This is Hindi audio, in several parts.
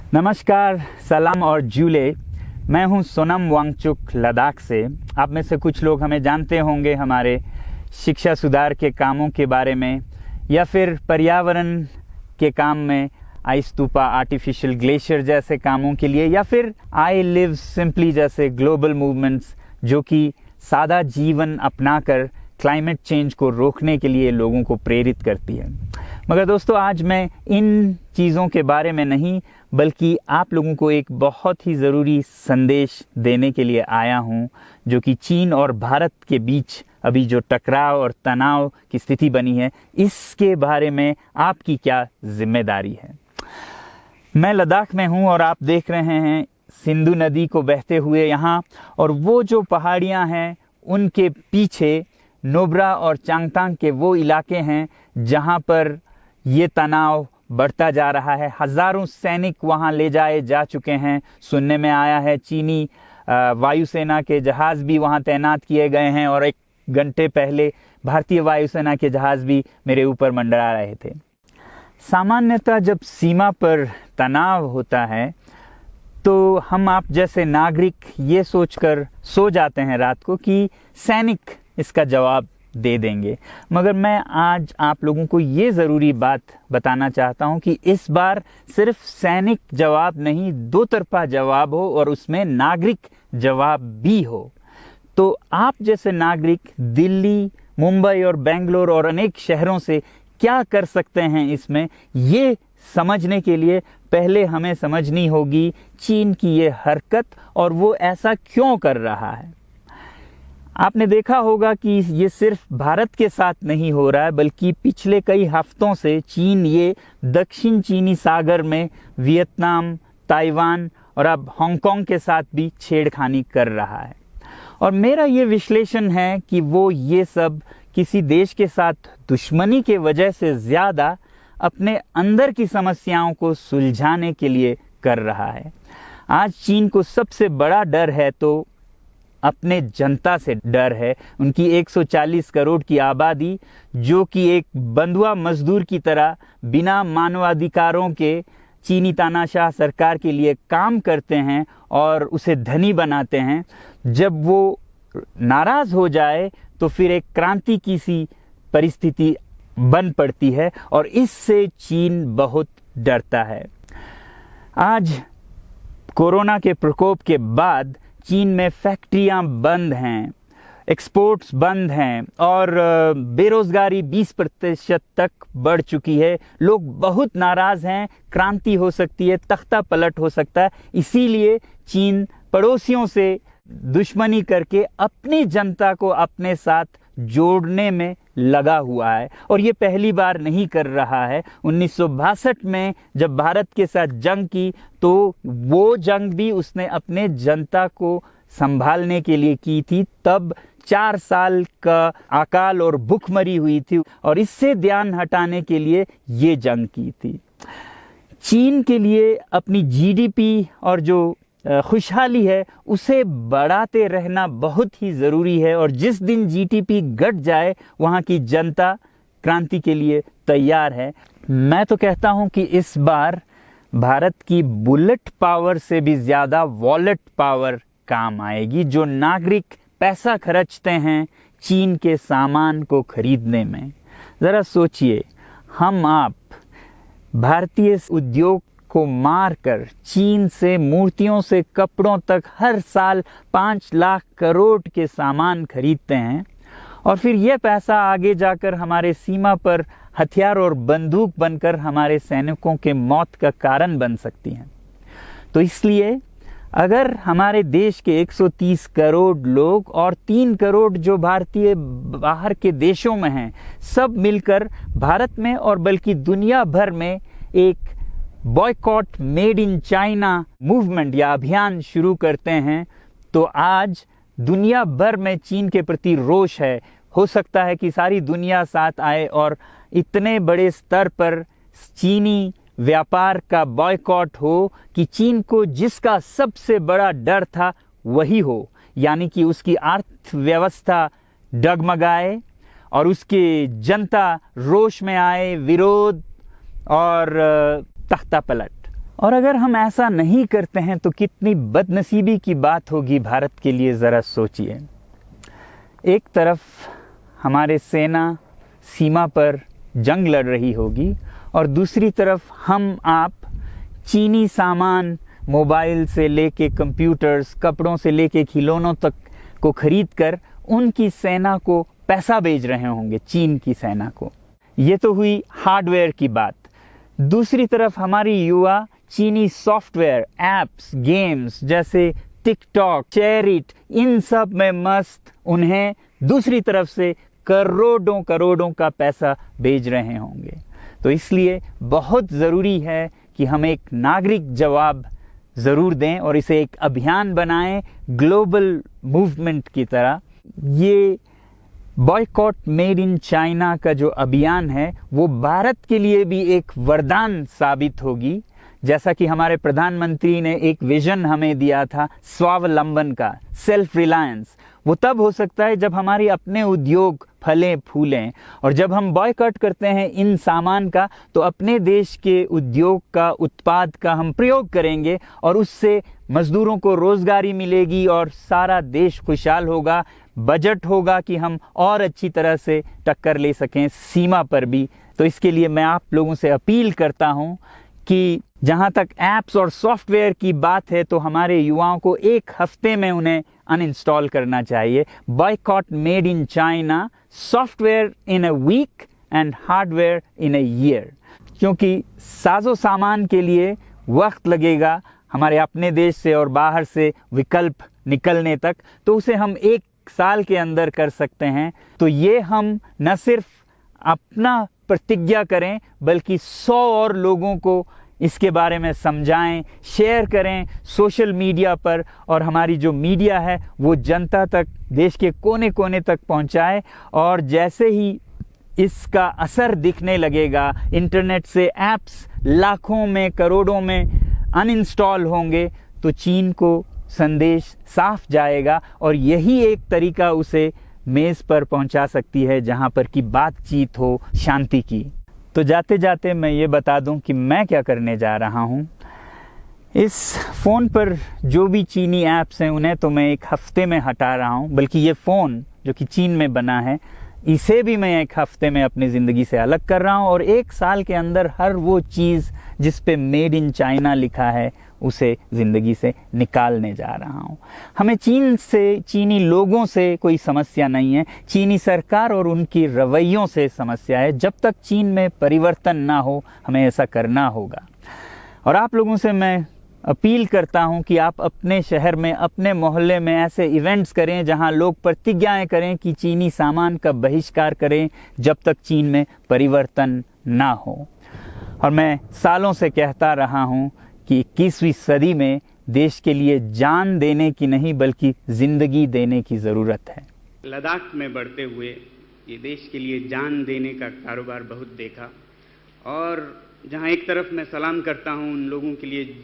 नमस्कार, सलाम और जूले। मैं हूं सोनम वांगचुक लद्दाख से। आप में से कुछ लोग हमें जानते होंगे हमारे शिक्षा सुधार के कामों के बारे में, या फिर पर्यावरण के काम में आइस स्तूपा, आर्टिफिशियल ग्लेशियर जैसे कामों के लिए, या फिर आई लिव सिंपली जैसे ग्लोबल मूवमेंट्स जो कि सादा जीवन अपनाकर क्लाइमेट चेंज को रोकने के लिए लोगों को प्रेरित करती है। मगर दोस्तों, आज मैं इन चीज़ों के बारे में नहीं बल्कि आप लोगों को एक बहुत ही ज़रूरी संदेश देने के लिए आया हूं, जो कि चीन और भारत के बीच अभी जो टकराव और तनाव की स्थिति बनी है, इसके बारे में आपकी क्या जिम्मेदारी है। मैं लद्दाख में हूं और आप देख रहे हैं सिंधु नदी को बहते हुए यहाँ, और वो जो पहाड़ियाँ हैं उनके पीछे नुब्रा और चांगथांग के वो इलाके हैं जहाँ पर ये तनाव बढ़ता जा रहा है। हज़ारों सैनिक वहाँ ले जाए जा चुके हैं। सुनने में आया है चीनी वायुसेना के जहाज़ भी वहाँ तैनात किए गए हैं, और 1 घंटे पहले भारतीय वायुसेना के जहाज़ भी मेरे ऊपर मंडरा रहे थे। सामान्यतः जब सीमा पर तनाव होता है तो हम आप जैसे नागरिक ये सोचकर सो जाते हैं रात को कि सैनिक इसका जवाब दे देंगे। मगर मैं आज आप लोगों को ये ज़रूरी बात बताना चाहता हूँ कि इस बार सिर्फ सैनिक जवाब नहीं, दो तरफा जवाब हो और उसमें नागरिक जवाब भी हो। तो आप जैसे नागरिक दिल्ली, मुंबई और बेंगलोर और अनेक शहरों से क्या कर सकते हैं इसमें, ये समझने के लिए पहले हमें समझनी होगी चीन की ये हरकत और वो ऐसा क्यों कर रहा है। आपने देखा होगा कि ये सिर्फ भारत के साथ नहीं हो रहा है, बल्कि पिछले कई हफ्तों से चीन ये दक्षिण चीनी सागर में वियतनाम, ताइवान और अब हांगकांग के साथ भी छेड़खानी कर रहा है। और मेरा ये विश्लेषण है कि वो ये सब किसी देश के साथ दुश्मनी के वजह से ज़्यादा अपने अंदर की समस्याओं को सुलझाने के लिए कर रहा है। आज चीन को सबसे बड़ा डर है तो अपने जनता से डर है। उनकी 140 करोड़ की आबादी, जो कि एक बंधुआ मजदूर की तरह बिना मानवाधिकारों के चीनी तानाशाह सरकार के लिए काम करते हैं और उसे धनी बनाते हैं। जब वो नाराज़ हो जाए तो फिर एक क्रांति की सी परिस्थिति बन पड़ती है, और इससे चीन बहुत डरता है। आज कोरोना के प्रकोप के बाद चीन में फैक्ट्रियां बंद हैं, एक्सपोर्ट्स बंद हैं और बेरोजगारी 20% तक बढ़ चुकी है। लोग बहुत नाराज़ हैं, क्रांति हो सकती है, तख्ता पलट हो सकता है। इसीलिए चीन पड़ोसियों से दुश्मनी करके अपनी जनता को अपने साथ जोड़ने में लगा हुआ है, और ये पहली बार नहीं कर रहा है। 1962 में जब भारत के साथ जंग की तो वो जंग भी उसने अपने जनता को संभालने के लिए की थी। तब 4 साल का अकाल और भूखमरी हुई थी, और इससे ध्यान हटाने के लिए ये जंग की थी। चीन के लिए अपनी जीडीपी और जो खुशहाली है उसे बढ़ाते रहना बहुत ही ज़रूरी है, और जिस दिन जीडीपी घट जाए वहाँ की जनता क्रांति के लिए तैयार है। मैं तो कहता हूँ कि इस बार भारत की बुलेट पावर से भी ज़्यादा वॉलेट पावर काम आएगी। जो नागरिक पैसा खर्चते हैं चीन के सामान को खरीदने में, ज़रा सोचिए, हम आप भारतीय उद्योग को मारकर चीन से मूर्तियों से कपड़ों तक हर साल 5 लाख करोड़ के सामान खरीदते हैं, और फिर यह पैसा आगे जाकर हमारे सीमा पर हथियार और बंदूक बनकर हमारे सैनिकों के मौत का कारण बन सकती हैं। तो इसलिए अगर हमारे देश के 130 करोड़ लोग और 3 करोड़ जो भारतीय बाहर के देशों में हैं, सब मिलकर भारत में और बल्कि दुनिया भर में एक boycott made in China movement या अभियान शुरू करते हैं, तो आज दुनिया भर में चीन के प्रति रोष है। हो सकता है कि सारी दुनिया साथ आए और इतने बड़े स्तर पर चीनी व्यापार का बॉयकॉट हो कि चीन को जिसका सबसे बड़ा डर था वही हो, यानी कि उसकी अर्थव्यवस्था डगमगाए और उसकी जनता रोष में आए, विरोध और तख्ता पलट। और अगर हम ऐसा नहीं करते हैं तो कितनी बदनसीबी की बात होगी भारत के लिए, ज़रा सोचिए। एक तरफ हमारे सेना सीमा पर जंग लड़ रही होगी और दूसरी तरफ हम आप चीनी सामान, मोबाइल से लेके कंप्यूटर्स, कपड़ों से लेके खिलौनों तक को खरीद कर उनकी सेना को पैसा भेज रहे होंगे, चीन की सेना को। ये तो हुई हार्डवेयर की बात। दूसरी तरफ हमारी युवा चीनी सॉफ्टवेयर, एप्स, गेम्स जैसे टिकटॉक, शेयरिट, इन सब में मस्त, उन्हें दूसरी तरफ से करोड़ों करोड़ों का पैसा भेज रहे होंगे। तो इसलिए बहुत ज़रूरी है कि हम एक नागरिक जवाब ज़रूर दें और इसे एक अभियान बनाएं, ग्लोबल मूवमेंट की तरह। ये बॉयकॉट मेड इन चाइना का जो अभियान है वो भारत के लिए भी एक वरदान साबित होगी। जैसा कि हमारे प्रधानमंत्री ने एक विजन हमें दिया था स्वावलंबन का, सेल्फ रिलायंस, वो तब हो सकता है जब हमारे अपने उद्योग फलें फूलें। और जब हम बॉयकॉट करते हैं इन सामान का तो अपने देश के उद्योग का, उत्पाद का हम प्रयोग करेंगे और उससे मजदूरों को रोजगारी मिलेगी और सारा देश खुशहाल होगा। बजट होगा कि हम और अच्छी तरह से टक्कर ले सकें सीमा पर भी। तो इसके लिए मैं आप लोगों से अपील करता हूं कि जहां तक ऐप्स और सॉफ्टवेयर की बात है तो हमारे युवाओं को एक हफ्ते में उन्हें अनइंस्टॉल करना चाहिए। Boycott made in China, software in a week and hardware in a year. क्योंकि साजो सामान के लिए वक्त लगेगा हमारे अपने देश से और बाहर से विकल्प निकलने तक, तो उसे हम 1 साल के अंदर कर सकते हैं। तो ये हम न सिर्फ अपना प्रतिज्ञा करें बल्कि 100 और लोगों को इसके बारे में समझाएं, शेयर करें सोशल मीडिया पर, और हमारी जो मीडिया है वो जनता तक, देश के कोने कोने तक पहुंचाए। और जैसे ही इसका असर दिखने लगेगा, इंटरनेट से ऐप्स लाखों में, करोड़ों में अनइंस्टॉल होंगे, तो चीन को संदेश साफ जाएगा और यही एक तरीका उसे मेज़ पर पहुंचा सकती है जहां पर कि बातचीत हो शांति की। तो जाते जाते मैं ये बता दूं कि मैं क्या करने जा रहा हूं। इस फ़ोन पर जो भी चीनी ऐप्स हैं उन्हें तो मैं 1 हफ्ते में हटा रहा हूं, बल्कि ये फ़ोन जो कि चीन में बना है इसे भी मैं 1 हफ्ते में अपनी ज़िंदगी से अलग कर रहा हूं। और 1 साल के अंदर हर वो चीज़ जिस पे मेड इन चाइना लिखा है उसे ज़िंदगी से निकालने जा रहा हूं। हमें चीन से, चीनी लोगों से कोई समस्या नहीं है, चीनी सरकार और उनकी रवैयों से समस्या है। जब तक चीन में परिवर्तन ना हो हमें ऐसा करना होगा। और आप लोगों से मैं अपील करता हूं कि आप अपने शहर में, अपने मोहल्ले में ऐसे इवेंट्स करें जहां लोग प्रतिज्ञाएं करें कि चीनी सामान का बहिष्कार करें जब तक चीन में परिवर्तन ना हो। और मैं सालों से कहता रहा हूं कि 21वीं सदी में देश के लिए जान देने की नहीं बल्कि ज़िंदगी देने की ज़रूरत है। लद्दाख में बढ़ते हुए ये देश के लिए जान देने का कारोबार बहुत देखा, और जहां एक तरफ मैं सलाम करता हूं उन लोगों के लिए,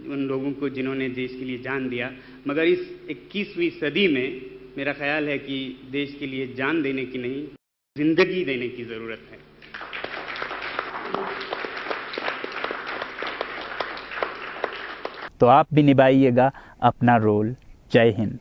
उन लोगों को जिन्होंने देश के लिए जान दिया, मगर इस 21वीं सदी में मेरा ख्याल है कि देश के लिए जान देने की नहीं, ज़िंदगी देने की ज़रूरत है। तो आप भी निभाइएगा अपना रोल। जय हिंद।